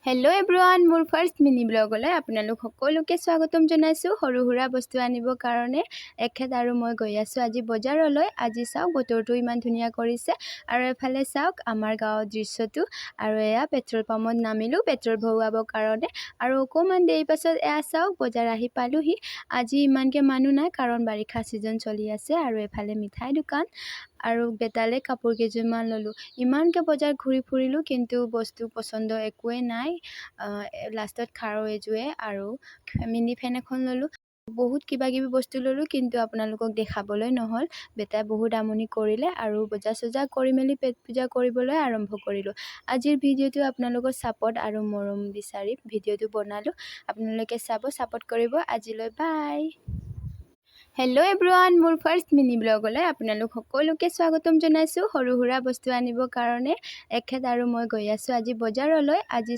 Hello' everyone, মোৰ first mini ব্লগলৈ আপোনালোক সকলোকে স্বাগতম জনাইছোঁ। সৰু সুৰা বস্তু আনিবৰ কাৰণে এখেত আৰু মই গৈ আছোঁ আজি বজাৰলৈ। আজি চাওক বতৰটো ইমান ধুনীয়া কৰিছে আৰু এফালে চাওক আমাৰ গাঁৱৰ দৃশ্যটো। আৰু এয়া পেট্ৰল পাম্পত নামিলোঁ পেট্ৰল ভৰোৱাবৰ কাৰণে। আৰু অকণমান দেৰি পাছত এয়া চাওক বজাৰ আহি পালোহি। আজি ইমানকৈ মানুহ নাই কাৰণ বাৰিষা ছিজন চলি আছে। আৰু এফালে মিঠাই দোকান আৰু বেটালে কাপোৰ কেইযোৰমান ল'লোঁ। ইমানকৈ বজাৰ ঘূৰি ফুৰিলোঁ কিন্তু বস্তু পচন্দ একোৱেই নাই। লাষ্টত খাৰু এযোৰে আৰু মিনি ফেন এখন ল'লোঁ। বহুত কিবা কিবি বস্তু ল'লোঁ কিন্তু আপোনালোকক দেখাবলৈ নহ'ল। বেটাই বহুত আমনি কৰিলে আৰু বজাৰ চজাৰ কৰি মেলি পেট পূজা কৰিবলৈ আৰম্ভ কৰিলোঁ। আজিৰ ভিডিঅ'টো আপোনালোকৰ ছাপোৰ্ট আৰু মৰম বিচাৰি ভিডিঅ'টো বনালোঁ। আপোনালোকে ছাপোৰ্ট কৰিব। আজিলৈ বাই। হেল্ল' এভৰিৱান, মোৰ ফাৰ্ষ্ট মিনি ব্লগলৈ আপোনালোক সকলোকে স্বাগতম জনাইছোঁ। সৰু সুৰা বস্তু আনিবৰ কাৰণে এখেত আৰু মই গৈ আছোঁ আজি বজাৰলৈ। আজি